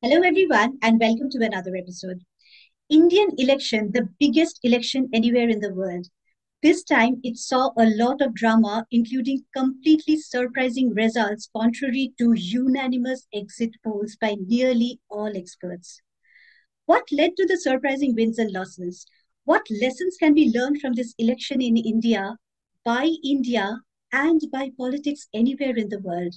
Hello, everyone, and welcome to another episode. Indian election, the biggest election anywhere in the world. This time, it saw a lot of drama, including completely surprising results contrary to unanimous exit polls by nearly all experts. What led to the surprising wins and losses? What lessons can be learned from this election in India, by India, and by politics anywhere in the world?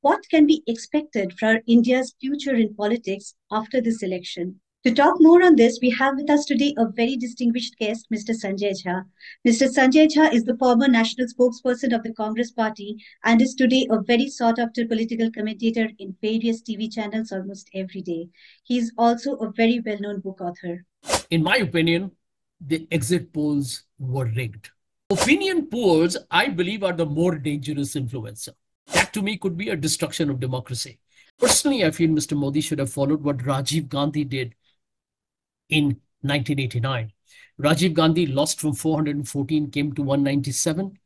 What can be expected for India's future in politics after this election? To talk more on this, we have with us today a very distinguished guest, Mr. Sanjay Jha. Mr. Sanjay Jha is the former national spokesperson of the Congress Party and is today a very sought after political commentator in various TV channels almost every day. He is also a very well known book author. In my opinion, the exit polls were rigged. Opinion polls, I believe, are the more dangerous influencer. That to me could be a destruction of democracy. Personally, I feel Mr. Modi should have followed what Rajiv Gandhi did in 1989. Rajiv Gandhi lost from 414, came to 197.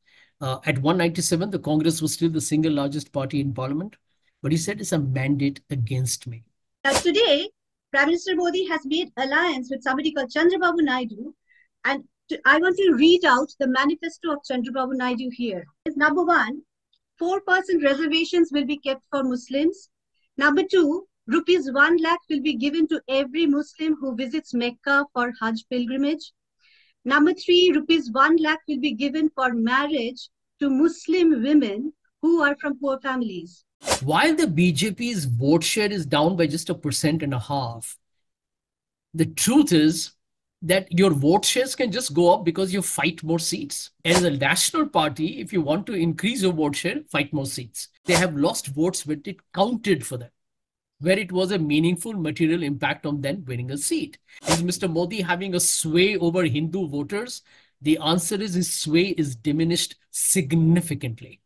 At 197, the Congress was still the single largest party in parliament. But he said it's a mandate against me. Now, today, Prime Minister Modi has made alliance with somebody called Chandrababu Naidu. And I want to read out the manifesto of Chandrababu Naidu here. Number one, 4% reservations will be kept for Muslims. Number two, rupees 1 lakh will be given to every Muslim who visits Mecca for Hajj pilgrimage. Number three, rupees 1 lakh will be given for marriage to Muslim women who are from poor families. While the BJP's vote share is down by just 1.5%, the truth is that your vote shares can just go up because you fight more seats. As a national party, if you want to increase your vote share, fight more seats. They have lost votes when it counted for them, where it was a meaningful material impact on them winning a seat. Is Mr. Modi having a sway over Hindu voters? The answer is his sway is diminished significantly.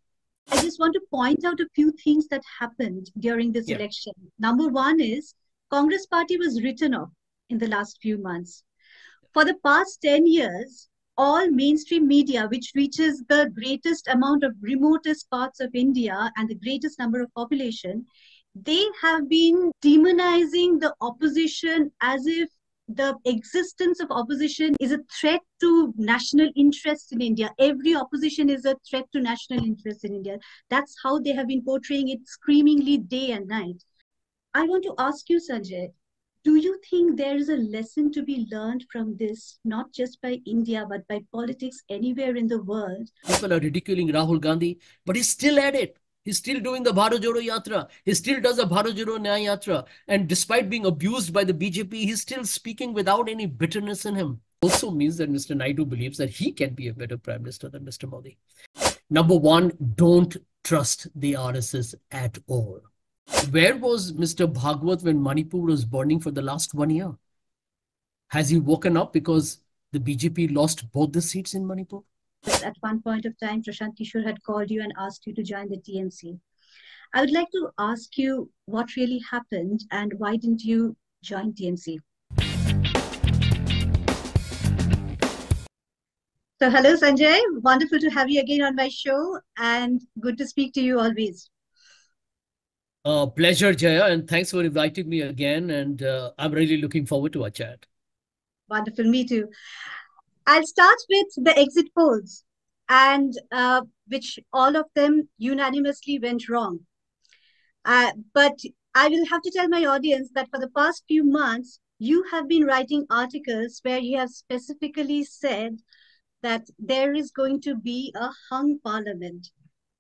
I just want to point out a few things that happened during this election. Number one is Congress party was written off in the last few months. For the past 10 years, all mainstream media, which reaches the greatest amount of remotest parts of India and the greatest number of population, they have been demonizing the opposition as if the existence of opposition is a threat to national interests in India. Every opposition is a threat to national interests in India. That's how they have been portraying it screamingly day and night. I want to ask you, Sanjay, do you think there is a lesson to be learned from this, not just by India, but by politics anywhere in the world? People are ridiculing Rahul Gandhi, but he's still at it. He's still doing the Bharat Jodo Yatra. He still does the Bharat Jodo Nyaya Yatra. And despite being abused by the BJP, he's still speaking without any bitterness in him. Also means that Mr. Naidu believes that he can be a better prime minister than Mr. Modi. Number one, don't trust the RSS at all. Where was Mr. Bhagwat when Manipur was burning for the last 1 year? Has he woken up because the BJP lost both the seats in Manipur? At one point of time, Prashant Kishore had called you and asked you to join the TMC. I would like to ask you what really happened and why didn't you join TMC? So, hello, Sanjay. Wonderful to have you again on my show and good to speak to you always. Pleasure, Jaya, and thanks for inviting me again. And I'm really looking forward to our chat. Wonderful, me too. I'll start with the exit polls, and which all of them unanimously went wrong. But I will have to tell my audience that for the past few months, you have been writing articles where you have specifically said that there is going to be a hung parliament,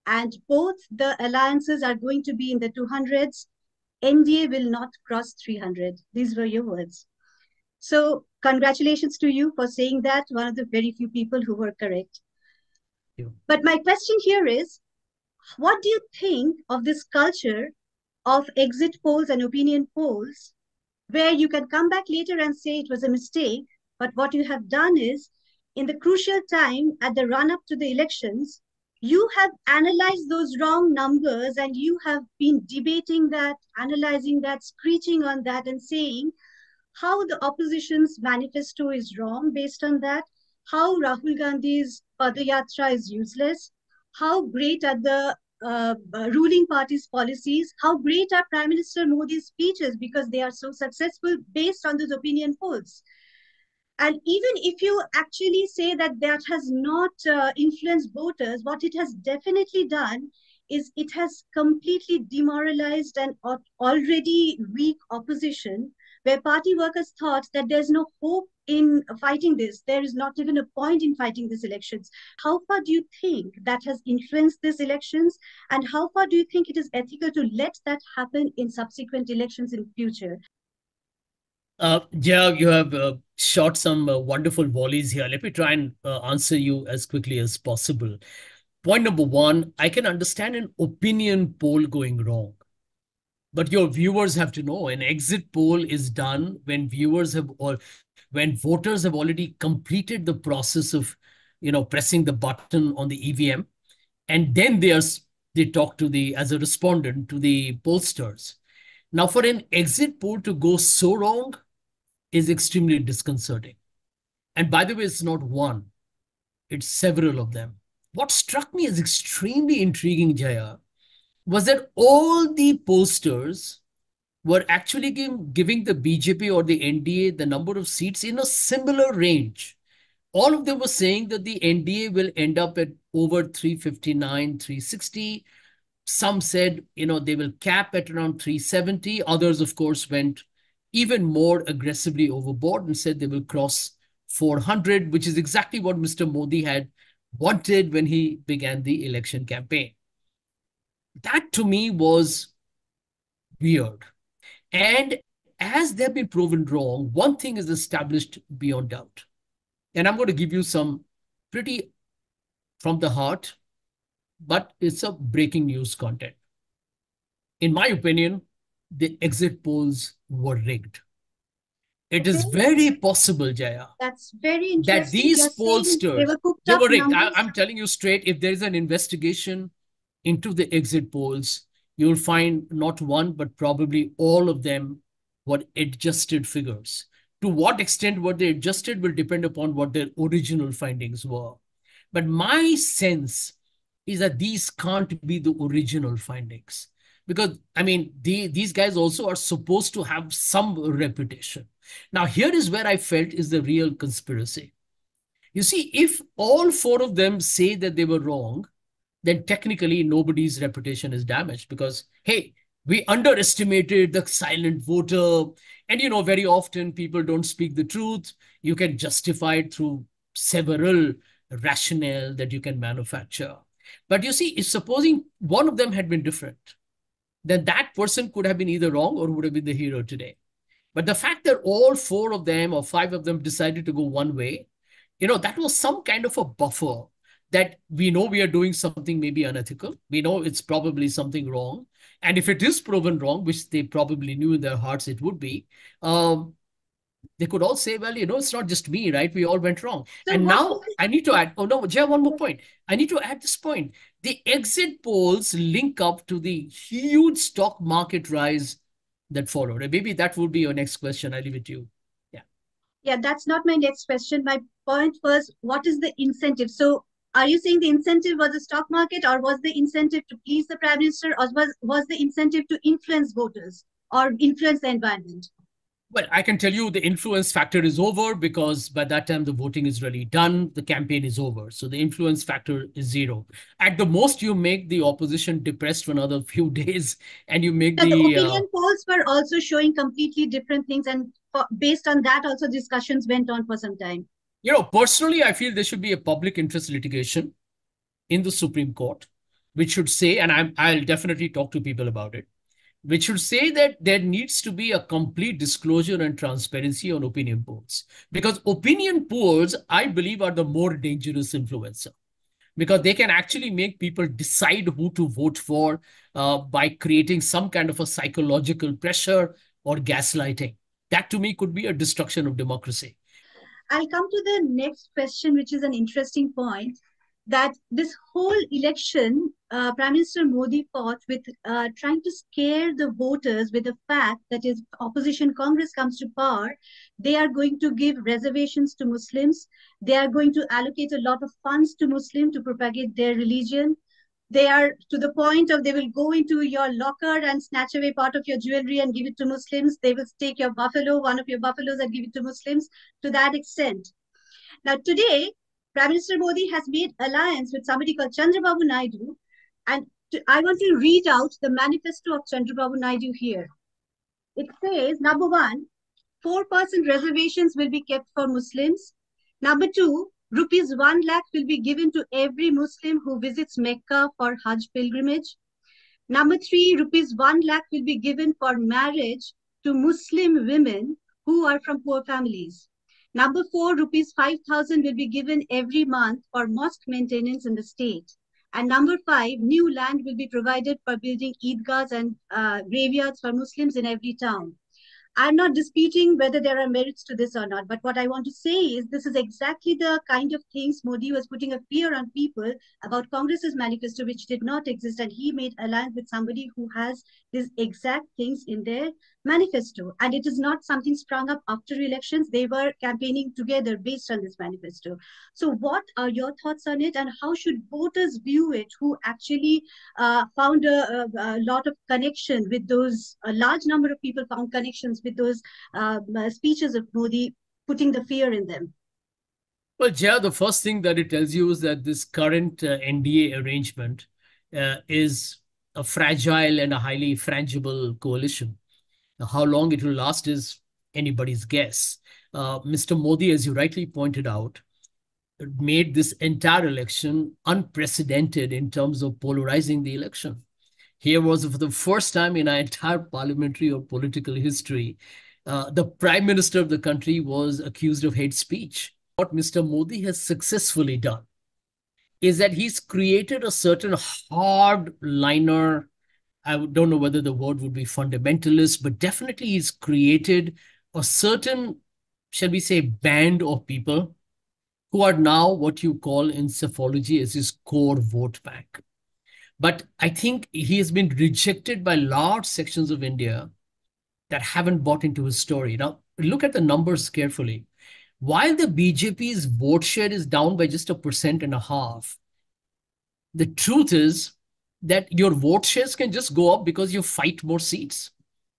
and both the alliances are going to be in the 200s. NDA will not cross 300. These were your words. So congratulations to you for saying that, one of the very few people who were correct. But my question here is, what do you think of this culture of exit polls and opinion polls, where you can come back later and say it was a mistake, but what you have done is, in the crucial time at the run-up to the elections, you have analyzed those wrong numbers and you have been debating that, analyzing that, screeching on that and saying how the opposition's manifesto is wrong based on that, how Rahul Gandhi's Padayatra is useless, how great are the ruling party's policies, how great are Prime Minister Modi's speeches because they are so successful based on those opinion polls. And even if you actually say that that has not influenced voters, what it has definitely done is it has completely demoralized an already weak opposition, where party workers thought that there's no hope in fighting this. There is not even a point in fighting these elections. How far do you think that has influenced these elections? And how far do you think it is ethical to let that happen in subsequent elections in future? Yeah, you have shot some wonderful volleys here. Let me try and answer you as quickly as possible. Point number one, I can understand an opinion poll going wrong. But your viewers have to know an exit poll is done when viewers have or when voters have already completed the process of, pressing the button on the EVM, and then they talk to the as a respondent to the pollsters. Now, for an exit poll to go so wrong is extremely disconcerting. And by the way, it's not one, it's several of them. What struck me as extremely intriguing, Jaya, was that all the pollsters were actually giving the BJP or the NDA the number of seats in a similar range. All of them were saying that the NDA will end up at over 359, 360. Some said, they will cap at around 370. Others, of course, went even more aggressively overboard and said they will cross 400, which is exactly what Mr. Modi had wanted when he began the election campaign. That to me was weird. And as they've been proven wrong, one thing is established beyond doubt. And I'm going to give you some pretty from the heart, but it's a breaking news content. In my opinion, the exit polls were rigged. It Okay, is very possible, Jaya, that's very that interesting. these You're saying they pollsters, were cooked they up were rigged. numbers. I'm telling you straight, if there is an investigation into the exit polls, you'll find not one, but probably all of them were adjusted figures. To what extent what they adjusted will depend upon what their original findings were. But my sense is that these can't be the original findings. Because, I mean, these guys also are supposed to have some reputation. Now, here is where I felt is the real conspiracy. You see, if all four of them say that they were wrong, then technically nobody's reputation is damaged because, hey, we underestimated the silent voter. And, very often people don't speak the truth. You can justify it through several rationale that you can manufacture. But you see, if supposing one of them had been different, then that person could have been either wrong or would have been the hero today. But the fact that all four of them or five of them decided to go one way, that was some kind of a buffer that we know we are doing something maybe unethical. We know it's probably something wrong. And if it is proven wrong, which they probably knew in their hearts it would be, they could all say, well, it's not just me, right? We all went wrong. So And what now is I need to add, oh no, Jay, one more point. I need to add this point. The exit polls link up to the huge stock market rise that followed. And maybe that would be your next question. I leave it to you. Yeah. Yeah, that's not my next question. My point was, what is the incentive? So, are you saying the incentive was the stock market, or was the incentive to please the prime minister, or was the incentive to influence voters or influence the environment? Well, I can tell you the influence factor is over because by that time the voting is really done, the campaign is over. So the influence factor is zero. At the most, you make the opposition depressed for another few days, and you make Yeah, the the opinion polls were also showing completely different things, and based on that, also discussions went on for some time. Personally, I feel there should be a public interest litigation in the Supreme Court, which should say, and I'll definitely talk to people about it, which should say that there needs to be a complete disclosure and transparency on opinion polls. Because opinion polls, I believe, are the more dangerous influencer because they can actually make people decide who to vote for by creating some kind of a psychological pressure or gaslighting. That to me could be a destruction of democracy. I'll come to the next question, which is an interesting point. That this whole election, Prime Minister Modi fought with trying to scare the voters with the fact that if opposition Congress comes to power, they are going to give reservations to Muslims. They are going to allocate a lot of funds to Muslims to propagate their religion. They are to the point of they will go into your locker and snatch away part of your jewelry and give it to Muslims. They will take your buffalo, one of your buffaloes, and give it to Muslims to that extent. Now, today, Prime Minister Modi has made alliance with somebody called Chandrababu Naidu. And I want to read out the manifesto of Chandrababu Naidu here. It says, number one, 4% reservations will be kept for Muslims. Number two, rupees 1 lakh will be given to every Muslim who visits Mecca for Hajj pilgrimage. Number three, rupees 1 lakh will be given for marriage to Muslim women who are from poor families. Number four, rupees 5,000 will be given every month for mosque maintenance in the state. And number five, new land will be provided for building Eidgahs and graveyards for Muslims in every town. I'm not disputing whether there are merits to this or not, but what I want to say is this is exactly the kind of things Modi was putting a fear on people about Congress's manifesto, which did not exist, and he made alliance with somebody who has these exact things in their manifesto. And it is not something sprung up after elections. They were campaigning together based on this manifesto. So what are your thoughts on it, and how should voters view it who actually found a lot of connection with those, a large number of people found connections with those speeches of Modi, putting the fear in them? Well, Jaya, the first thing that it tells you is that this current NDA arrangement is a fragile and a highly frangible coalition. Now, how long it will last is anybody's guess. Mr. Modi, as you rightly pointed out, made this entire election unprecedented in terms of polarizing the election. Here was for the first time in our entire parliamentary or political history, the prime minister of the country was accused of hate speech. What Mr. Modi has successfully done is that he's created a certain hardliner. I don't know whether the word would be fundamentalist, but definitely he's created a certain, shall we say, band of people who are now what you call in psephology as his core vote bank. But I think he has been rejected by large sections of India that haven't bought into his story. Now, look at the numbers carefully. While the BJP's vote share is down by just 1.5%, the truth is that your vote shares can just go up because you fight more seats.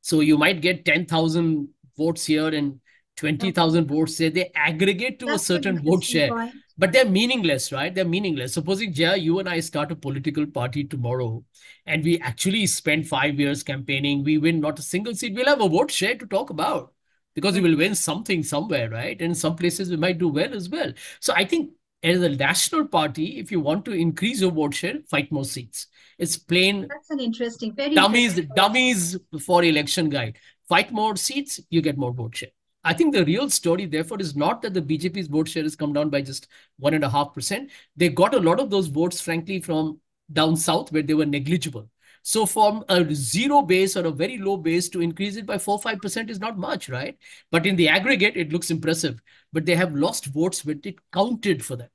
So you might get 10,000 votes here and 20,000 Okay. votes there. They aggregate to a That's an certain vote interesting share, point. but they're meaningless, right? They're meaningless. Supposing, Jaya, you and I start a political party tomorrow and we actually spend 5 years campaigning, we win not a single seat, we'll have a vote share to talk about because we will Okay. win something somewhere, right? And in some places we might do well as well. So I think as a national party, if you want to increase your vote share, fight more seats. It's plain That's an interesting, very dummies, interesting point. dummies for election guide. Fight more seats, you get more vote share. I think the real story, therefore, is not that the BJP's vote share has come down by just 1.5%. They got a lot of those votes, frankly, from down south where they were negligible. So from a zero base or a very low base to increase it by 4-5% is not much, right? But in the aggregate, it looks impressive. But they have lost votes when it counted for them,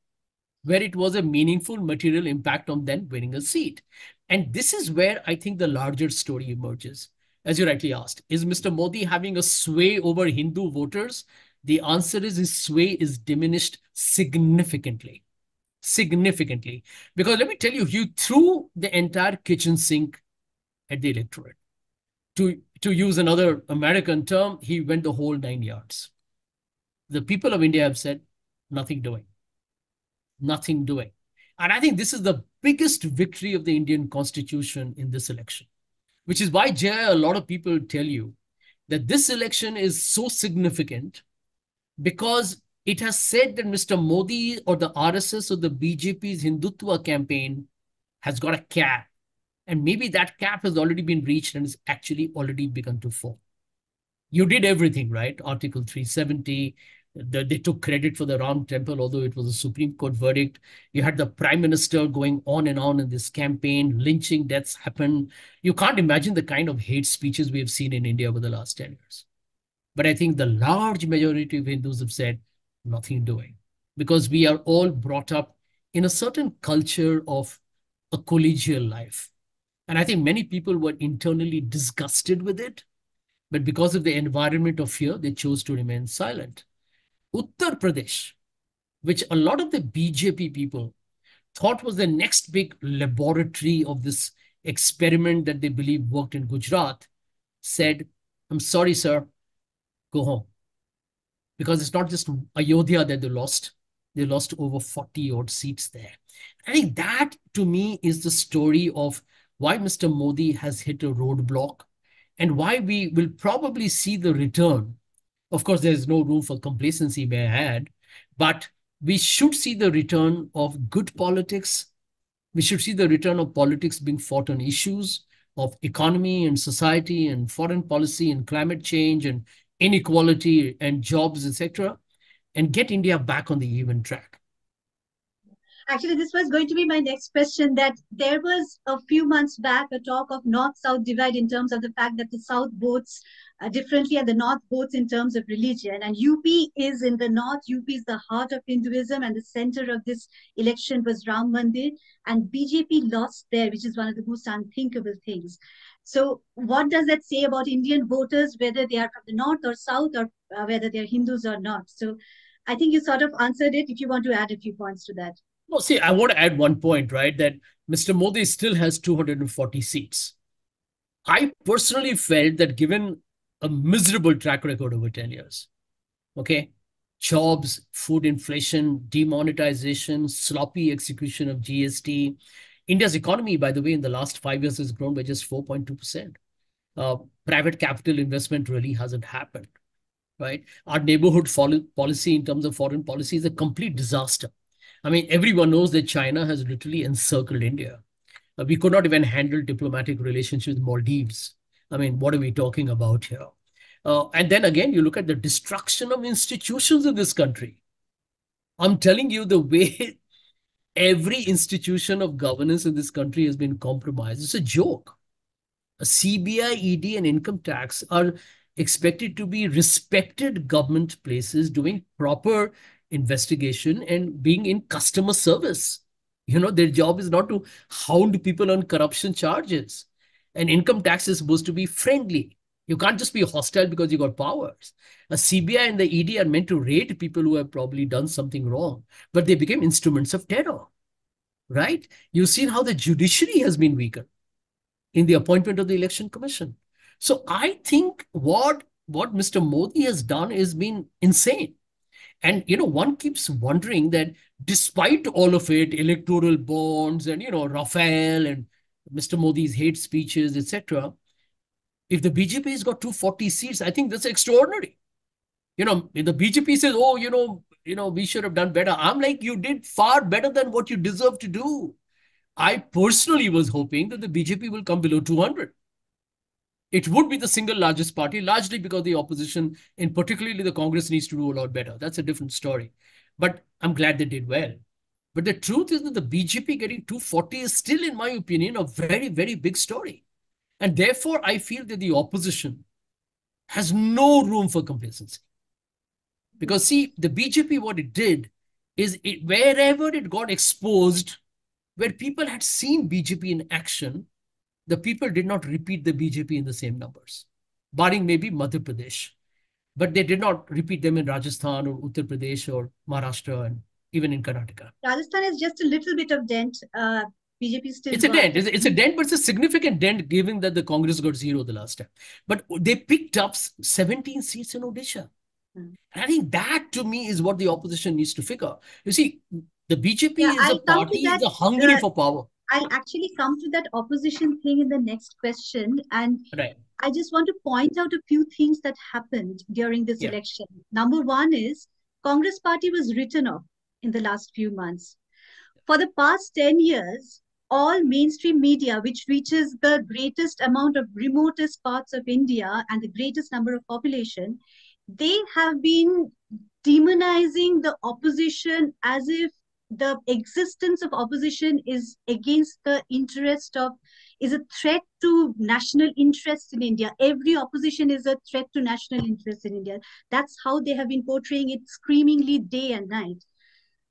where it was a meaningful material impact on them winning a seat. And this is where I think the larger story emerges. As you rightly asked, is Mr. Modi having a sway over Hindu voters? The answer is his sway is diminished significantly. Significantly. Because let me tell you, he threw the entire kitchen sink at the electorate. To use another American term, he went the whole 9 yards. The people of India have said, nothing doing, nothing doing. And I think this is the biggest victory of the Indian constitution in this election, which is why, Jay, a lot of people tell you that this election is so significant because it has said that Mr. Modi or the RSS or the BJP's Hindutva campaign has got a cap. And maybe that cap has already been reached and is actually already begun to fall. You did everything, right? Article 370. They took credit for the Ram Temple, although it was a Supreme Court verdict. You had the Prime Minister going on and on in this campaign. Lynching deaths happened. You can't imagine the kind of hate speeches we have seen in India over the last 10 years. But I think the large majority of Hindus have said nothing doing because we are all brought up in a certain culture of a collegial life. And I think many people were internally disgusted with it, but because of the environment of fear, they chose to remain silent. Uttar Pradesh, which a lot of the BJP people thought was the next big laboratory of this experiment that they believe worked in Gujarat, said, I'm sorry, sir, go home. Because it's not just Ayodhya that they lost over 40 odd seats there. I think that to me is the story of why Mr. Modi has hit a roadblock and why we will probably see the return. Of course, there's no room for complacency, may I add, but we should see the return of good politics. We should see the return of politics being fought on issues of economy and society and foreign policy and climate change and inequality and jobs, etc., and get India back on the even track. Actually, this was going to be my next question. That there was a few months back a talk of North-South divide in terms of the fact that the South votes differently and the North votes in terms of religion. And UP is in the North. UP is the heart of Hinduism, and the center of this election was Ram Mandir. And BJP lost there, which is one of the most unthinkable things. So, what does that say about Indian voters, whether they are from the North or South, or whether they are Hindus or not? So, I think you sort of answered it. If you want to add a few points to that. No, see, I want to add one point, right? That Mr. Modi still has 240 seats. I personally felt that given a miserable track record over 10 years, okay, jobs, food inflation, demonetization, sloppy execution of GST, India's economy, by the way, in the last 5 years has grown by just 4.2%. Uh, Private capital investment really hasn't happened, right? Our neighborhood policy in terms of foreign policy is a complete disaster. I mean, everyone knows that China has literally encircled India. We could not even handle diplomatic relations with Maldives. I mean, what are we talking about here? And then again, you look at the destruction of institutions in this country. I'm telling you, the way every institution of governance in this country has been compromised, it's a joke. A CBI, ED, and income tax are expected to be respected government places doing proper investigation and being in customer service. You know, their job is not to hound people on corruption charges. And income tax is supposed to be friendly. You can't just be hostile because you got powers. A CBI and the ED are meant to rate people who have probably done something wrong, but they became instruments of terror, right? You've seen how the judiciary has been weakened in the appointment of the election commission. So I think what Mr. Modi has done has been insane. And one keeps wondering that despite all of it, electoral bonds and Rafael and Mr. Modi's hate speeches, etc., if the BJP has got 240 seats, I think that's extraordinary. If the BJP says, oh, we should have done better. I'm like, you did far better than what you deserve to do. I personally was hoping that the BJP will come below 200. It would be the single largest party, largely because the opposition, in particularly the Congress, needs to do a lot better. That's a different story. But I'm glad they did well. But the truth is that the BJP getting 240 is still, in my opinion, a very, very big story. And therefore, I feel that the opposition has no room for complacency. Because see, the BJP, what it did is wherever it got exposed, where people had seen BJP in action, the people did not repeat the BJP in the same numbers, barring maybe Madhya Pradesh. But they did not repeat them in Rajasthan or Uttar Pradesh or Maharashtra and even in Karnataka. Rajasthan is just a little bit of dent. BJP still It's a won. dent. It's a dent, but it's a significant dent given that the Congress got 0 the last time. But they picked up 17 seats in Odisha. And I think that to me is what the opposition needs to figure. You see, the Yeah, BJP is a I'll come to party, that. is hungry for power. I'll actually come to that opposition thing in the next question. And Right. I just want to point out a few things that happened during this Yeah. election. Number one is Congress party was written off in the last few months. For the past 10 years, all mainstream media, which reaches the greatest amount of remotest parts of India and the greatest number of population, they have been demonizing the opposition as if the existence of opposition is against the interest of, is a threat to national interests in India. Every opposition is a threat to national interests in India. That's how they have been portraying it screamingly day and night.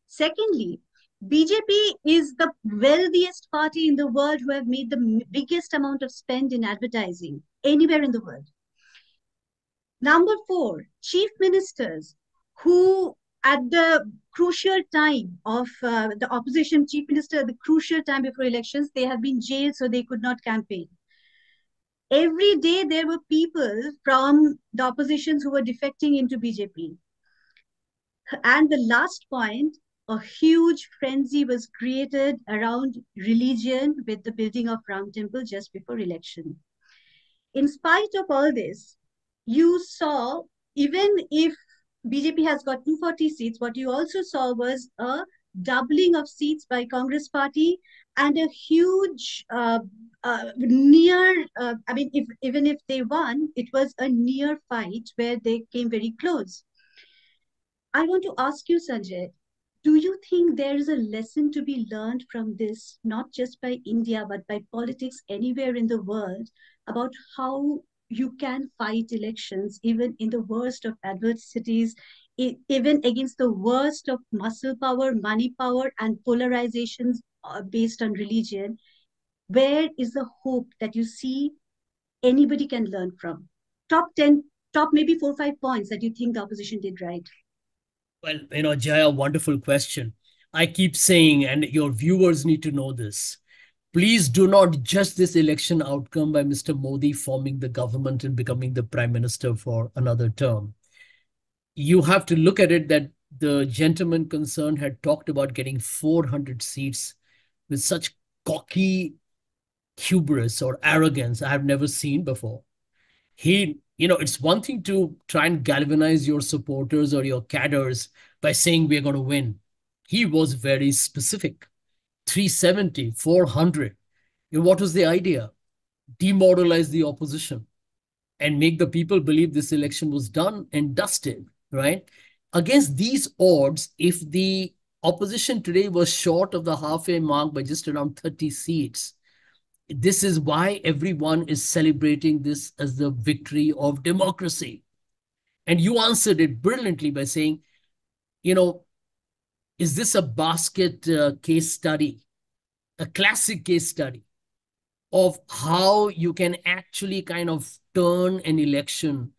Secondly, BJP is the wealthiest party in the world who have made the biggest amount of spend in advertising anywhere in the world. Number four, chief ministers who at the crucial time of the opposition chief minister, at the crucial time before elections, they have been jailed so they could not campaign. Every day there were people from the oppositions who were defecting into BJP. And the last point, a huge frenzy was created around religion with the building of Ram Temple just before election. In spite of all this, you saw, even if BJP has got 240 seats, what you also saw was a doubling of seats by Congress party and a huge I mean, if even if they won, it was a near fight where they came very close. I want to ask you, Sanjay, do you think there is a lesson to be learned from this, not just by India, but by politics anywhere in the world, about how you can fight elections even in the worst of adversities, even against the worst of muscle power, money power, and polarizations based on religion? Where is the hope that you see anybody can learn from? Top 10, top maybe 4 or 5 points that you think the opposition did right. Well, Jaya, wonderful question. I keep saying, and your viewers need to know this. Please do not judge this election outcome by Mr. Modi forming the government and becoming the prime minister for another term. You have to look at it that the gentleman concerned had talked about getting 400 seats with such cocky hubris or arrogance I have never seen before. It's one thing to try and galvanize your supporters or your cadres by saying we're going to win. He was very specific. 370, 400. What was the idea? Demoralize the opposition and make the people believe this election was done and dusted, right? Against these odds, if the opposition today was short of the halfway mark by just around 30 seats, this is why everyone is celebrating this as the victory of democracy. And you answered it brilliantly by saying, you know, is this a basket case study, a classic case study of how you can actually kind of turn an election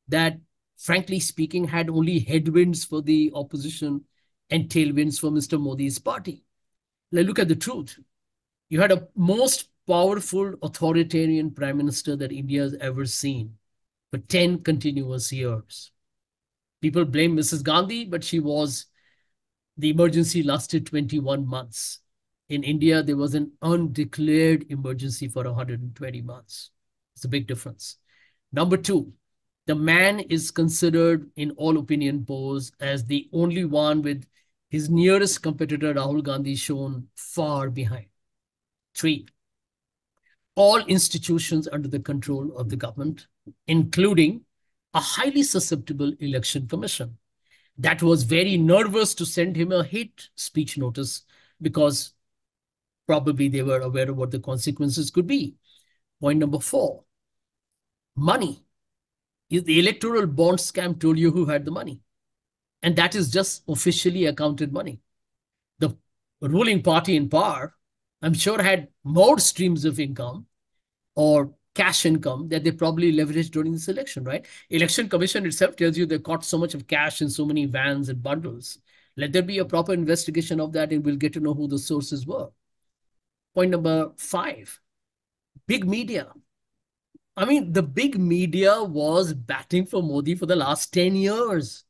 that, frankly speaking, had only headwinds for the opposition and tailwinds for Mr. Modi's party? Like, look at the truth. You had a most powerful authoritarian prime minister that India has ever seen for 10 continuous years. People blame Mrs. Gandhi, but the emergency lasted 21 months. In India, there was an undeclared emergency for 120 months. It's a big difference. Number two, the man is considered in all opinion polls as the only one with his nearest competitor, Rahul Gandhi, shown far behind. Three, all institutions under the control of the government, including a highly susceptible election commission that was very nervous to send him a hate speech notice because probably they were aware of what the consequences could be. Point number four, money. The electoral bond scam told you who had the money. And that is just officially accounted money. The ruling party in power, I'm sure, had more streams of income or cash income that they probably leveraged during this election, right? Election Commission itself tells you they caught so much of cash in so many vans and bundles. Let there be a proper investigation of that and we'll get to know who the sources were. Point number five, big media. I mean, the big media was batting for Modi for the last 10 years.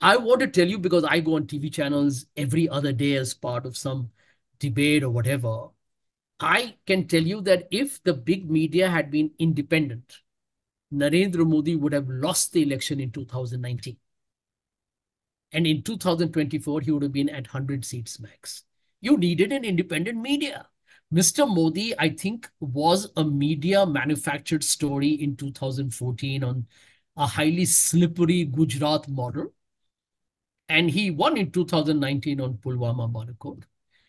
I want to tell you, because I go on TV channels every other day as part of some debate or whatever. I can tell you that if the big media had been independent, Narendra Modi would have lost the election in 2019. And in 2024, he would have been at 100 seats max. You needed an independent media. Mr. Modi, I think, was a media manufactured story in 2014 on a highly slippery Gujarat model. And he won in 2019 on Pulwama Balakot.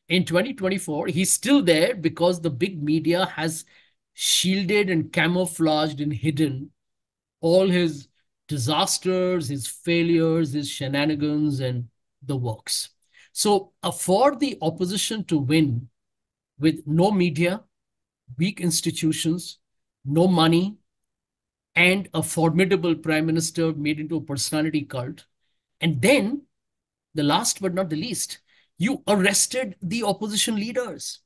In 2024, he's still there because the big media has shielded and camouflaged and hidden all his disasters, his failures, his shenanigans, and the works. So for the opposition to win with no media, weak institutions, no money, and a formidable prime minister made into a personality cult, and then The last but not the least, you arrested the opposition leaders.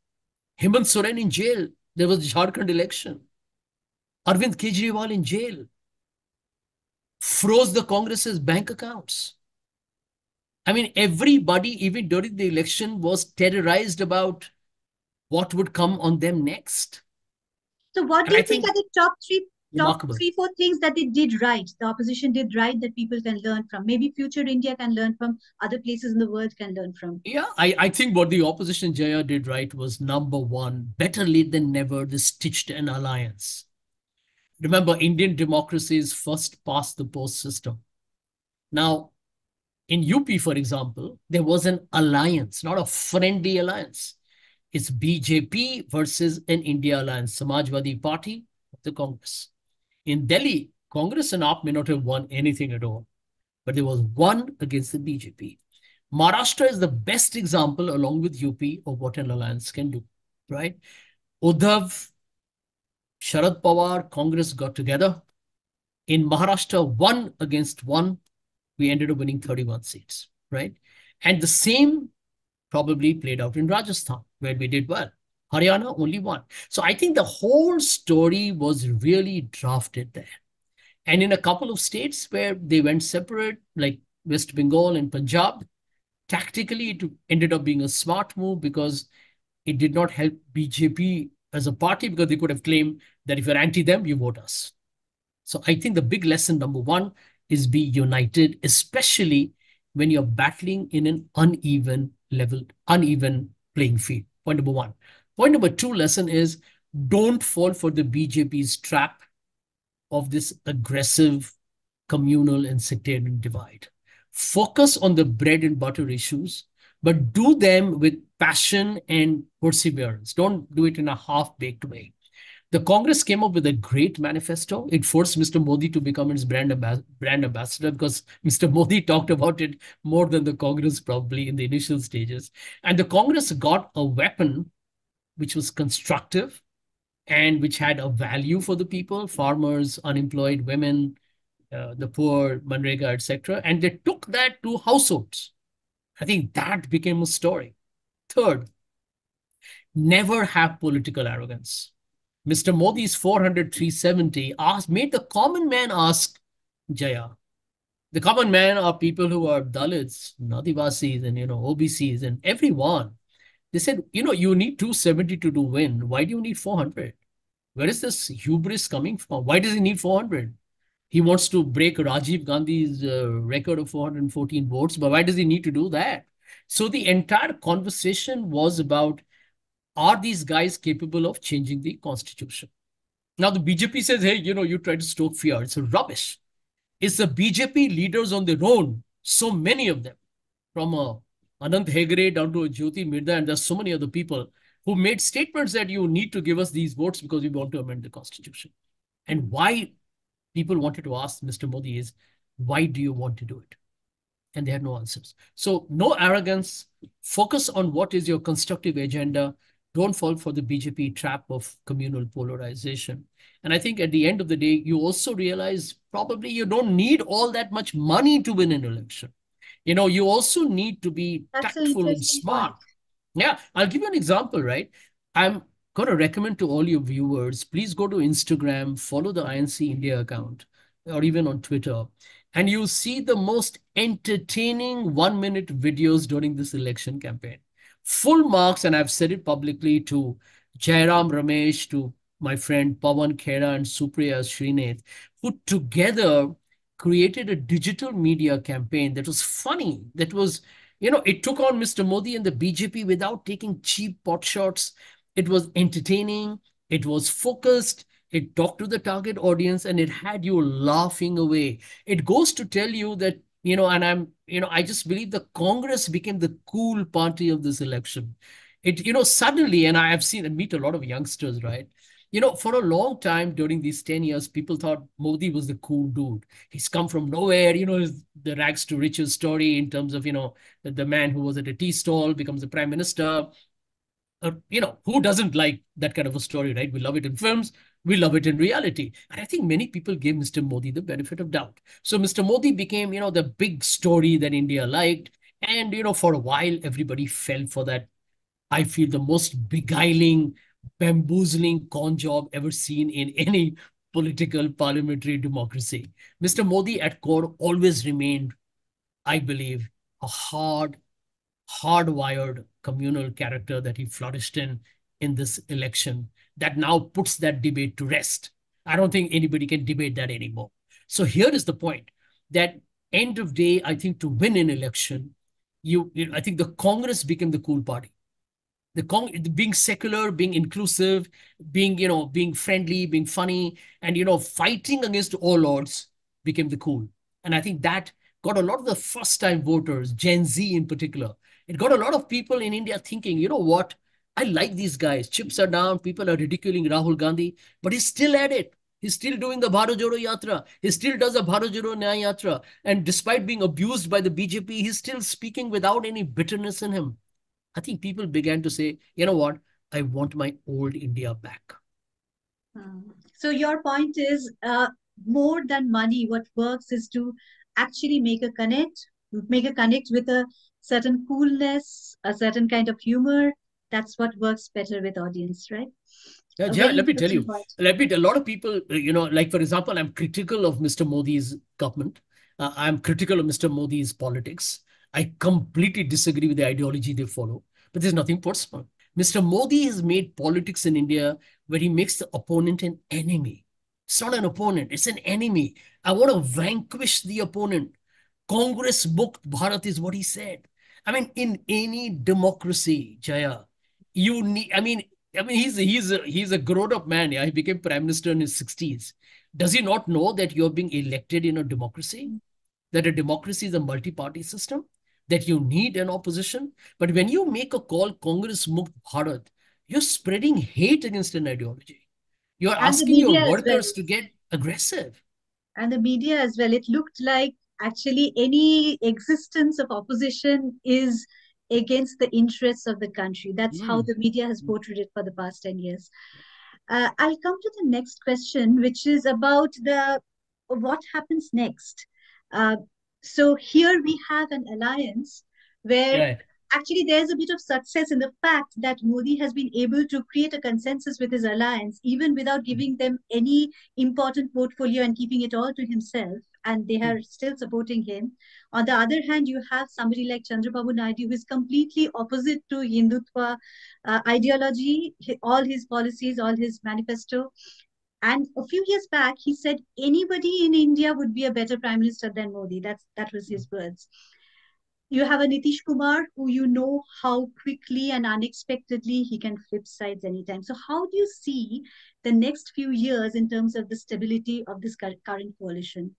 Hemant Soren in jail. There was Jharkhand election. Arvind Kejriwal in jail. Froze the Congress's bank accounts. I mean, everybody, even during the election, was terrorized about what would come on them next. So, what And do I you think think are the top remarkable. three, four things that they did right? The opposition did right that people can learn from. Maybe future India can learn from. Other places in the world can learn from. Yeah, I think what the opposition Jaya did right was number one, better late than never, they stitched an alliance. Remember, Indian democracy is first past the post system. Now, in UP, for example, there was an alliance, not a friendly alliance. It's BJP versus an India alliance, Samajwadi Party, the Congress. In Delhi, Congress and AAP may not have won anything at all, but there was one against the BJP. Maharashtra is the best example, along with UP, of what an alliance can do, right? Uddhav, Sharad Pawar, Congress got together. In Maharashtra, one against one, we ended up winning 31 seats, right? And the same probably played out in Rajasthan, where we did well. Haryana, only one. So I think the whole story was really drafted there. And in a couple of states where they went separate, like West Bengal and Punjab, tactically it ended up being a smart move because it did not help BJP as a party because they could have claimed that if you're anti them, you vote us. So I think the big lesson number one is be united, especially when you're battling in an uneven playing field. Point number one. Point number two lesson is don't fall for the BJP's trap of this aggressive communal and sectarian divide. Focus on the bread and butter issues, but do them with passion and perseverance. Don't do it in a half-baked way. The Congress came up with a great manifesto. It forced Mr. Modi to become its brand ambassador because Mr. Modi talked about it more than the Congress probably in the initial stages. And the Congress got a weapon which was constructive and which had a value for the people, farmers, unemployed women, the poor, Manrega, etc. And they took that to households. I think that became a story. Third, never have political arrogance. Mr. Modi's 400 370 made the common man ask Jaya. The common man are people who are Dalits, Nadivasis, and OBCs, and everyone. They said, you need 270 to do win. Why do you need 400? Where is this hubris coming from? Why does he need 400? He wants to break Rajiv Gandhi's record of 414 votes, but why does he need to do that? So the entire conversation was about, are these guys capable of changing the constitution? Now the BJP says, hey, you try to stoke fear. It's rubbish. It's the BJP leaders on their own, so many of them, from Anant Hegre down to Jyoti Mirda, and there's so many other people who made statements that you need to give us these votes because we want to amend the constitution. And why people wanted to ask Mr. Modi is, why do you want to do it? And they had no answers. So no arrogance, focus on what is your constructive agenda. Don't fall for the BJP trap of communal polarization. And I think at the end of the day, you also realize probably you don't need all that much money to win an election. You also need to be That's an tactful and interesting point. smart. Yeah, I'll give you an example, right? I'm going to recommend to all your viewers, please go to Instagram, follow the INC India account, or even on Twitter, and you'll see the most entertaining 1-minute videos during this election campaign. Full marks, and I've said it publicly to Jairam Ramesh, to my friend Pawan Khera and Supriya Srinath, who together created a digital media campaign that was funny, that was it took on Mr. Modi and the BJP without taking cheap pot shots. It was entertaining. It was focused. It talked to the target audience and it had you laughing away. It goes to tell you that, I just believe the Congress became the cool party of this election. Suddenly, and I have seen and meet a lot of youngsters, right? For a long time during these 10 years, people thought Modi was the cool dude. He's come from nowhere, the rags to riches story in terms of, the man who was at a tea stall becomes the prime minister. Who doesn't like that kind of a story, right? We love it in films. We love it in reality. And I think many people gave Mr. Modi the benefit of doubt. So Mr. Modi became, the big story that India liked. And, for a while, everybody fell for that. I feel the most beguiling, bamboozling con job ever seen in any political parliamentary democracy. Mr. Modi at core always remained, I believe, a hardwired communal character that he flourished in this election that now puts that debate to rest. I don't think anybody can debate that anymore. So here is the point that end of day, I think to win an election, I think the Congress became the cool party. Being secular, being inclusive, being friendly, being funny, and fighting against all odds became the cool. And I think that got a lot of the first time voters, Gen Z in particular. It got a lot of people in India thinking, you know what? I like these guys. Chips are down. People are ridiculing Rahul Gandhi, but he's still at it. He's still doing the Bharat Jodo Yatra. He still does the Bharat Jodo Nyaya Yatra. And despite being abused by the BJP, he's still speaking without any bitterness in him. I think people began to say, you know what? I want my old India back. Hmm. So your point is, more than money, what works is to actually make a connect with a certain coolness, a certain kind of humor. That's what works better with audience, right? Yeah, A Jaya, very let me tell interesting you. point. A lot of people, like for example, I'm critical of Mr. Modi's government. I'm critical of Mr. Modi's politics. I completely disagree with the ideology they follow, but there's nothing personal. Mr. Modi has made politics in India where he makes the opponent an enemy. It's not an opponent, it's an enemy. I want to vanquish the opponent. Congress Mukt Bharat is what he said. I mean, in any democracy, Jaya, you need, I mean, he's a grown-up man. Yeah, he became prime minister in his 60s. Does he not know that you're being elected in a democracy? That a democracy is a multi-party system? That you need an opposition? But when you make a call, Congress Mukt Bharat, you're spreading hate against an ideology. You're And the asking your media as well. workers to get aggressive. And the media as well. It looked like actually any existence of opposition is against the interests of the country. That's how Mm. the media has portrayed it for the past 10 years. I'll come to the next question, which is about the what happens next. Uh, so here we have an alliance where Yeah. actually there's a bit of success in the fact that Modi has been able to create a consensus with his alliance, even without giving them any important portfolio and keeping it all to himself. And they are still supporting him. On the other hand, you have somebody like Chandrababu Naidu, who is completely opposite to Hindutva ideology, all his policies, all his manifesto. And a few years back, he said anybody in India would be a better prime minister than Modi. That was his words. You have a Nitish Kumar who you know how quickly and unexpectedly he can flip sides anytime. So, how do you see the next few years in terms of the stability of this current coalition?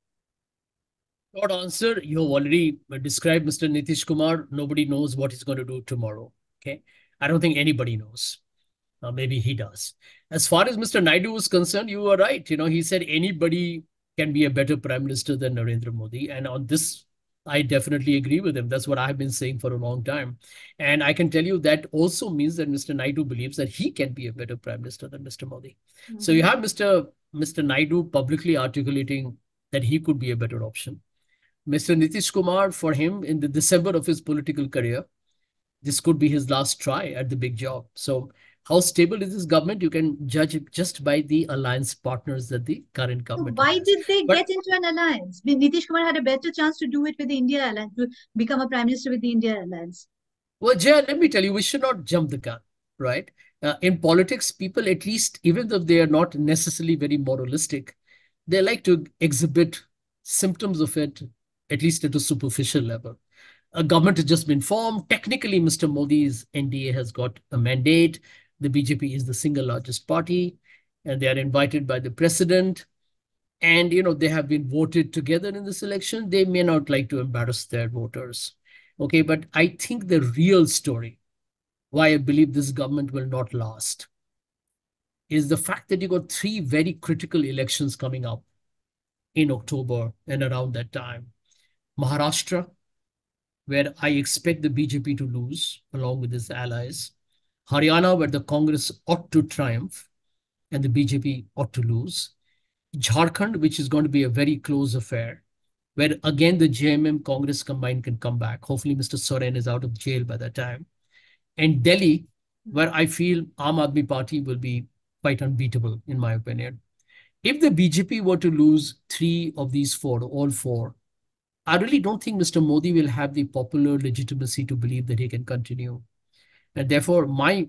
Short answer, you have already described Mr. Nitish Kumar. Nobody knows what he's going to do tomorrow. Okay. I don't think anybody knows. Maybe he does. As far as Mr. Naidu was concerned, you were right. He said anybody can be a better prime minister than Narendra Modi. And on this, I definitely agree with him. That's what I've been saying for a long time. And I can tell you that also means that Mr. Naidu believes that he can be a better prime minister than Mr. Modi. So you Mm-hmm. have Mr. Naidu publicly articulating that he could be a better option. Mr. Nitish Kumar, for him, in the December of his political career, this could be his last try at the big job. So, how stable is this government? You can judge it just by the alliance partners that the current So government why has. did they But get into an alliance? I mean, Nitish Kumar had a better chance to do it with the India alliance, to become a prime minister with the India alliance. well, Jay, let me tell you, we should not jump the gun, right? In politics, people, at least, even though they are not necessarily very moralistic, they like to exhibit symptoms of it, at least at a superficial level. A government has just been formed. Technically, Mr. Modi's NDA has got a mandate. The BJP is the single largest party, and they are invited by the president. And they have been voted together in this election. They may not like to embarrass their voters. Okay, but I think the real story, why I believe this government will not last, is the fact that you got three very critical elections coming up in October and around that time. Maharashtra, where I expect the BJP to lose along with its allies. Haryana, where the Congress ought to triumph and the BJP ought to lose. Jharkhand, which is going to be a very close affair. where again the JMM Congress combined can come back. Hopefully, Mr. Soren is out of jail by that time. And Delhi, where I feel Aam Aadmi Party will be quite unbeatable, in my opinion. If the BJP were to lose three of these four, all four, I really don't think Mr. Modi will have the popular legitimacy to believe that he can continue. And therefore, my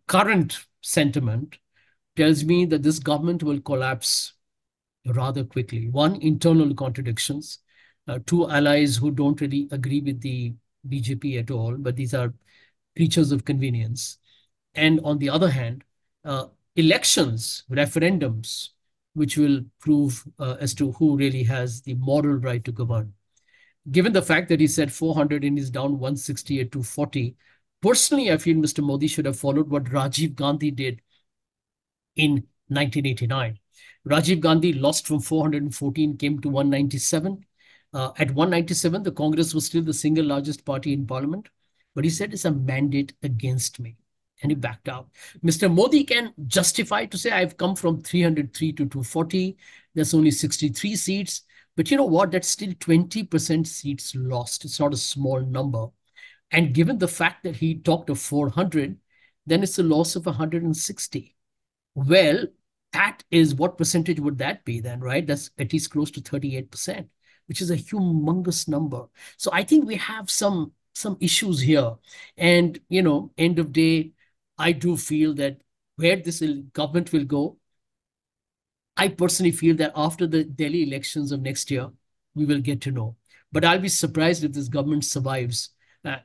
current sentiment tells me that this government will collapse rather quickly. One, internal contradictions. Two allies who don't really agree with the BJP at all, but these are creatures of convenience. And on the other hand, uh, elections, referendums, which will prove as to who really has the moral right to govern. Given the fact that he said 400 and he's down 160 at 240, personally, I feel Mr. Modi should have followed what Rajiv Gandhi did in 1989. Rajiv Gandhi lost from 414, came to 197. At 197, the Congress was still the single largest party in parliament. But he said it's a mandate against me. And he backed out. Mr. Modi can justify to say, I've come from 303 to 240. There's only 63 seats. But you know what? That's still 20% seats lost. It's not a small number. And given the fact that he talked of 400, then it's a loss of 160. Well, that is what percentage would that be then, right? That's at least close to 38%, which is a humongous number. So I think we have some issues here. And, end of day, I do feel that where this government will go, I personally feel that after the Delhi elections of next year, we will get to know. But I'll be surprised if this government survives,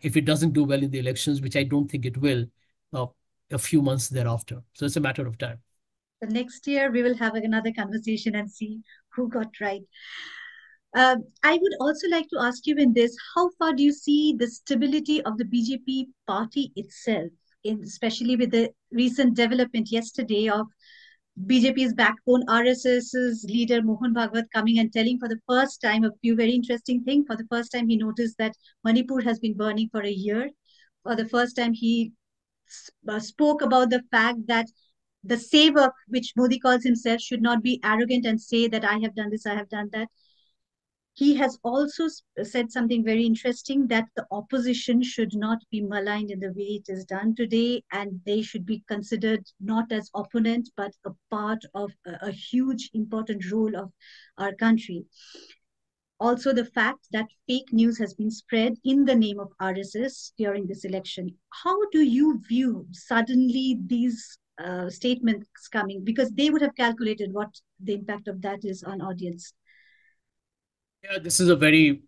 if it doesn't do well in the elections, which I don't think it will, uh, a few months thereafter. So it's a matter of time. The next year, we will have another conversation and see who got right. I would also like to ask you in this, how far do you see the stability of the BJP party itself, especially with the recent development yesterday of BJP's backbone, RSS's leader Mohan Bhagwat coming and telling for the first time a few very interesting things. For the first time, he noticed that Manipur has been burning for a year. For the first time, he spoke about the fact that the saver, which Modi calls himself, should not be arrogant and say that I have done this, I have done that. He has also said something very interesting, that the opposition should not be maligned in the way it is done today, and they should be considered not as opponent but a part of a huge important role of our country. Also, the fact that fake news has been spread in the name of RSS during this election. How do you view suddenly these statements coming? Because they would have calculated what the impact of that is on audience. Yeah, this is a very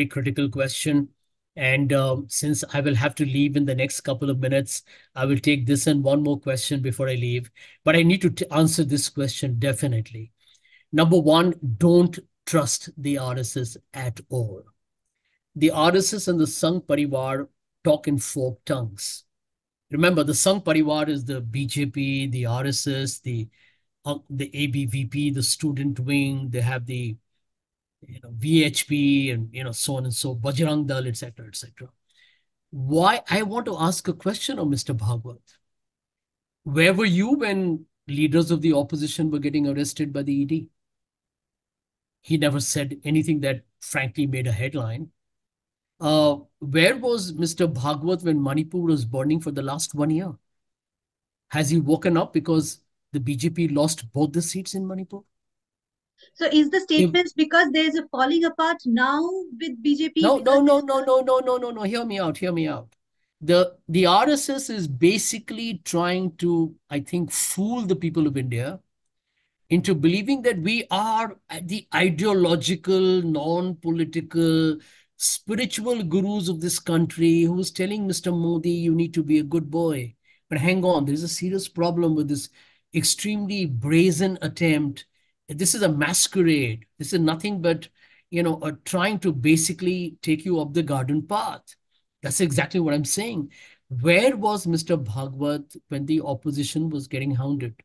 critical question. And since I will have to leave in the next couple of minutes, I will take this and one more question before I leave. But I need to answer this question definitely. Number one, don't trust the RSS at all. The RSS and the Sangh Parivar talk in folk tongues. Remember, the Sangh Parivar is the BJP, the RSS, the ABVP, the student wing. They have the VHP and so on and so Bajrang Dal, etc., etc. Why I want to ask a question of Mr. Bhagwat. Where were you when leaders of the opposition were getting arrested by the ED? He never said anything that frankly made a headline. Where was Mr. Bhagwat when Manipur was burning for the last 1 year? Has he woken up because the BJP lost both the seats in Manipur? So is the If, statements because there is a falling apart now with BJP? no, Because no, there no, is no, no, no, no, no, no. Hear me out. Hear me out. The RSS is basically trying to, I think, fool the people of India into believing that we are the ideological, non-political, spiritual gurus of this country who's telling Mr. Modi, you need to be a good boy. But hang on, there's a serious problem with this extremely brazen attempt. This is a masquerade. This is nothing but, trying to basically take you up the garden path. That's exactly what I'm saying. Where was Mr. Bhagwat when the opposition was getting hounded?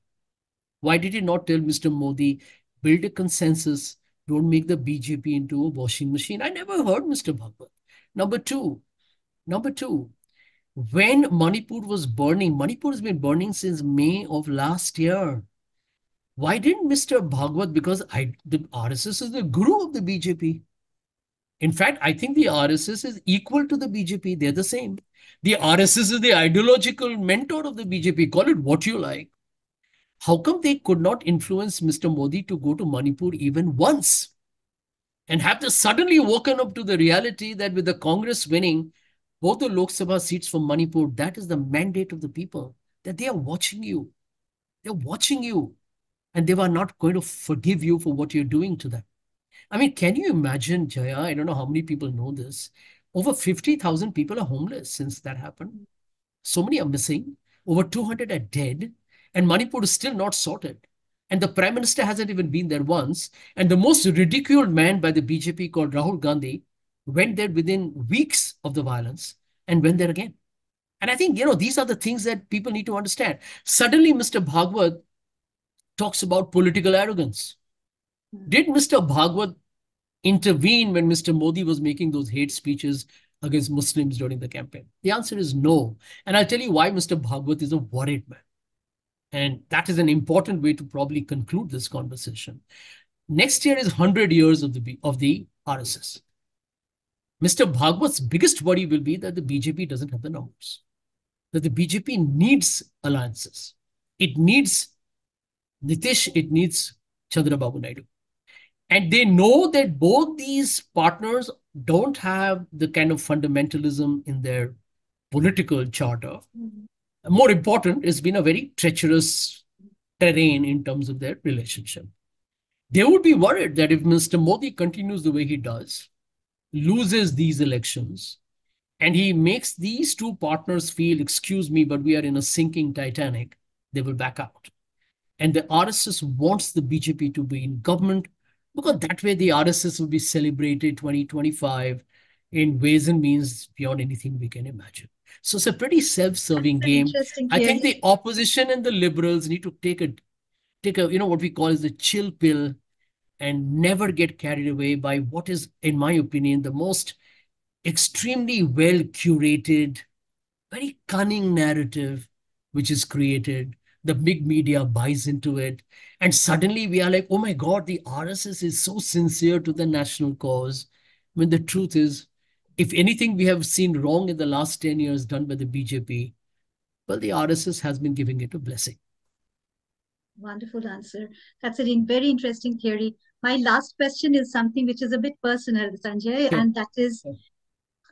Why did he not tell Mr. Modi, build a consensus, don't make the BJP into a washing machine? I never heard Mr. Bhagwat. Number two, number two, when Manipur was burning, Manipur has been burning since May of last year. Why didn't Mr. Bhagwat, because the RSS is the guru of the BJP. In fact, I think the RSS is equal to the BJP. They're the same. The RSS is the ideological mentor of the BJP. Call it what you like. How come they could not influence Mr. Modi to go to Manipur even once? And have they suddenly woken up to the reality that with the Congress winning both the Lok Sabha seats from Manipur, that is the mandate of the people, that they are watching you. They're watching you, and they are not going to forgive you for what you're doing to them. I mean, can you imagine, Jaya? I don't know how many people know this. Over 50,000 people are homeless since that happened. So many are missing. Over 200 are dead. And Manipur is still not sorted. And the prime minister hasn't even been there once. And the most ridiculed man by the BJP called Rahul Gandhi went there within weeks of the violence and went there again. And I think, these are the things that people need to understand. Suddenly, Mr. Bhagwat talks about political arrogance. Did Mr. Bhagwat intervene when Mr. Modi was making those hate speeches against Muslims during the campaign? The answer is no. And I'll tell you why Mr. Bhagwat is a worried man. And that is an important way to probably conclude this conversation. Next year is 100 years of the RSS. Mr. Bhagwat's biggest worry will be that the BJP doesn't have the numbers, that the BJP needs alliances. It needs Nitish, it needs Chandrababu Naidu. And they know that both these partners don't have the kind of fundamentalism in their political charter. More important, it's been a very treacherous terrain in terms of their relationship. They would be worried that if Mr. Modi continues the way he does, loses these elections, and he makes these two partners feel, excuse me, but we are in a sinking Titanic, they will back out. And the RSS wants the BJP to be in government because that way the RSS will be celebrated 2025 in ways and means beyond anything we can imagine. So it's a pretty self-serving That's an game. interesting I think theory. the opposition and the liberals need to take a what we call as the chill pill and never get carried away by what is, in my opinion, the most extremely well curated, very cunning narrative which is created. The big media buys into it. And suddenly we are like, oh my God, the RSS is so sincere to the national cause. When the truth is, if anything we have seen wrong in the last 10 years done by the BJP, well, the RSS has been giving it a blessing. Wonderful answer. That's a very interesting theory. My last question is something which is a bit personal, Sanjay, Sure. and that is,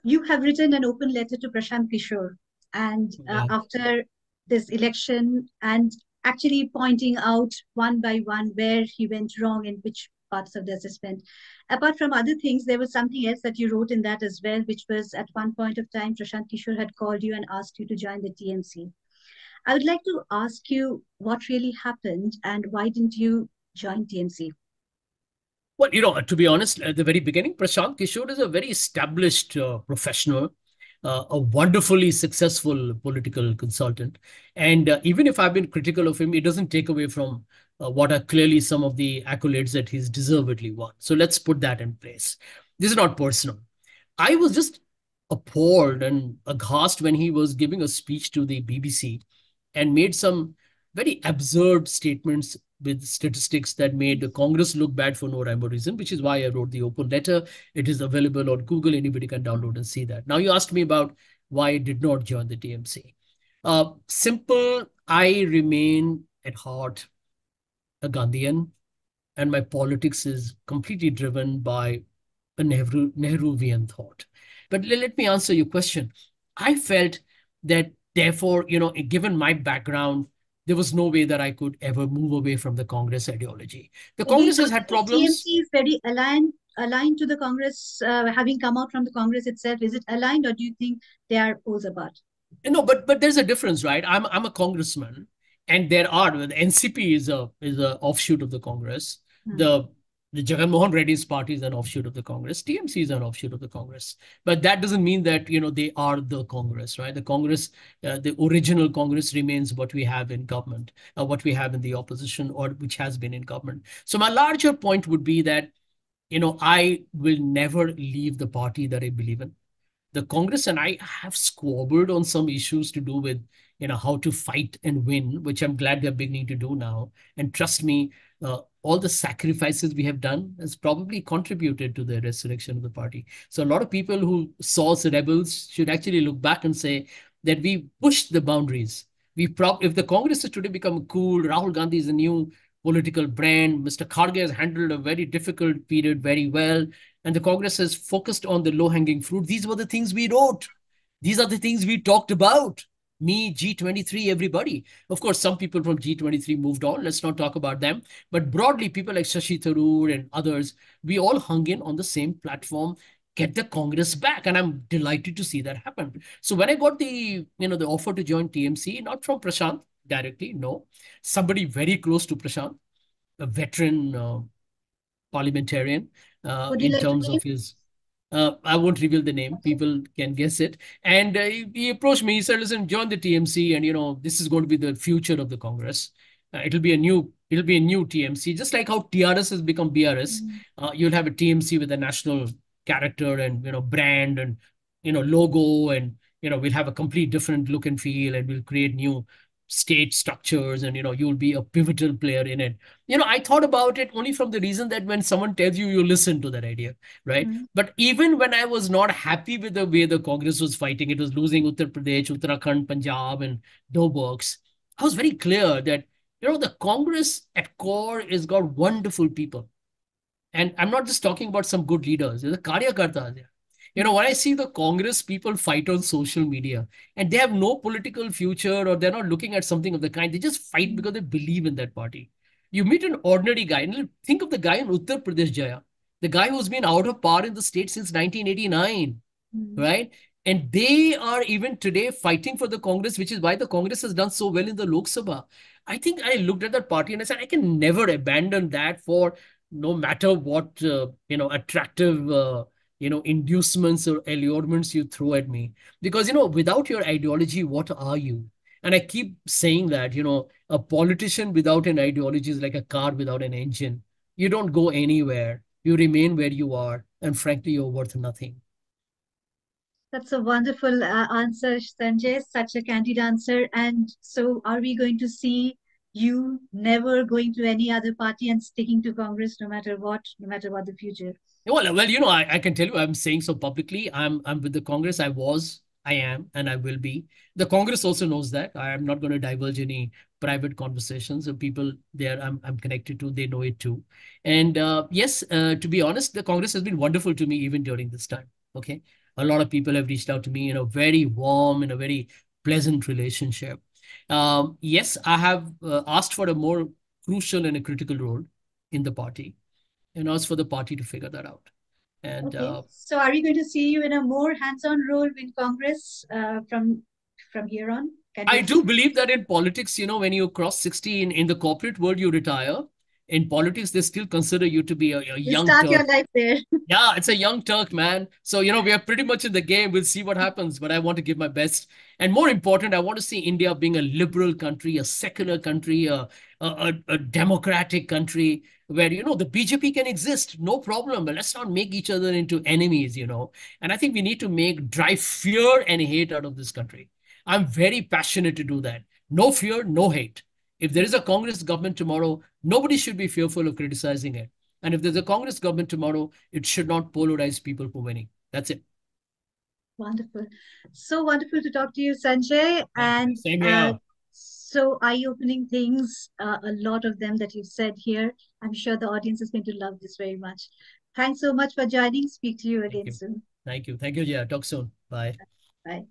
you have written an open letter to Prashant Kishore, and Yeah. after this election, and actually pointing out one by one where he went wrong in which parts of the assessment. Apart from other things, there was something else that you wrote in that as well, which was at one point of time, Prashant Kishore had called you and asked you to join the TMC. I would like to ask you what really happened and why didn't you join TMC? Well, to be honest, at the very beginning, Prashant Kishore is a very established professional, a wonderfully successful political consultant. And even if I've been critical of him, it doesn't take away from what are clearly some of the accolades that he's deservedly won. So let's put that in place. This is not personal. I was just appalled and aghast when he was giving a speech to the BBC and made some very absurd statements with statistics that made the Congress look bad for no rhyme or reason, which is why I wrote the open letter. It is available on Google. Anybody can download and see that. Now, you asked me about why I did not join the TMC. Simple, I remain at heart a Gandhian, and my politics is completely driven by a Nehruvian thought. But let me answer your question. I felt that, therefore, given my background, there was no way that I could ever move away from the Congress ideology. The So do you Congress has think had that problems. TMC is very aligned to the Congress, having come out from the Congress itself? Is it aligned, or do you think they are poles apart? No, but there's a difference, right? I'm a congressman, and the NCP is a offshoot of the Congress. Hmm. The Jagan Mohan Reddy's party is an offshoot of the Congress. TMC is an offshoot of the Congress. But that doesn't mean that they are the Congress, right? The Congress, the original Congress remains what we have in government, what we have in the opposition, or which has been in government. So my larger point would be that I will never leave the party that I believe in. The Congress and I have squabbled on some issues to do with how to fight and win, which I'm glad they're beginning to do now. And trust me, all the sacrifices we have done has probably contributed to the resurrection of the party. So a lot of people who saw us rebels should actually look back and say that we pushed the boundaries. If the Congress has today become cool, Rahul Gandhi is a new political brand, Mr. Kharge has handled a very difficult period very well, and the Congress has focused on the low-hanging fruit. These were the things we wrote. These are the things we talked about. Me, G23, everybody. Of course, some people from G23 moved on. Let's not talk about them. But broadly, people like Shashi Tharoor and others, we all hung in on the same platform, get the Congress back. And I'm delighted to see that happen. So when I got the offer to join TMC, not from Prashant directly, no, somebody very close to Prashant, a veteran parliamentarian Would you in like to terms name? of his I won't reveal the name. Okay. People can guess it. And he approached me. He said, "Listen, join the TMC, and this is going to be the future of the Congress. It'll be a new TMC, just like how TRS has become BRS. Mm. You'll have a TMC with a national character and brand and logo, and we'll have a complete different look and feel, and we'll create new state structures, and you'll be a pivotal player in it." I thought about it only from the reason that when someone tells you, you listen to that idea, right? Mm. But even when I was not happy with the way the Congress was fighting, it was losing Uttar Pradesh, Uttarakhand, Punjab, and Doberks. I was very clear that, the Congress at core has got wonderful people. And I'm not just talking about some good leaders, there's a Karyakartas there. When I see the Congress people fight on social media and they have no political future or they're not looking at something of the kind, they just fight Mm. because they believe in that party. You meet an ordinary guy, and think of the guy in Uttar Pradesh, Jaya, the guy who's been out of power in the state since 1989, Mm. right? And they are even today fighting for the Congress, which is why the Congress has done so well in the Lok Sabha. I think I looked at that party and I said, I can never abandon that for no matter what, attractive, inducements or allurements you throw at me. Because, without your ideology, what are you? And I keep saying that, a politician without an ideology is like a car without an engine. You don't go anywhere. You remain where you are. And frankly, you're worth nothing. That's a wonderful answer, Sanjay. Such a candid answer. And so, are we going to see you never going to any other party and sticking to Congress no matter what the future? Well, I can tell you, I'm saying so publicly. I'm with the Congress. I am, and I will be. The Congress also knows that. I am not going to divulge any private conversations. of people there I'm connected to, they know it too. And yes, to be honest, the Congress has been wonderful to me even during this time. Okay, a lot of people have reached out to me in a very warm, in a very pleasant relationship. Yes, I have asked for a more crucial and a critical role in the party, and ask for the party to figure that out. And Okay. So, are we going to see you in a more hands-on role in Congress from here on? Can we I do assume? believe that in politics, when you cross 60 in the corporate world, you retire. In politics, they still consider you to be a You young start your Turk. life there. Yeah, it's a young Turk, man. So, we are pretty much in the game. We'll see what happens, but I want to give my best. And more important, I want to see India being a liberal country, a secular country, a democratic country where, the BJP can exist, no problem. But let's not make each other into enemies. And I think we need to drive fear and hate out of this country. I'm very passionate to do that. No fear, no hate. If there is a Congress government tomorrow, nobody should be fearful of criticizing it. And if there's a Congress government tomorrow, it should not polarize people for winning. That's it. Wonderful. So wonderful to talk to you, Sanjay. Thank you. And Same here. so eye-opening things, a lot of them that you've said here. I'm sure the audience is going to love this very much. Thanks so much for joining. Speak to you Thank again you. soon. Thank you. Thank you. Yeah. Talk soon. Bye. Bye.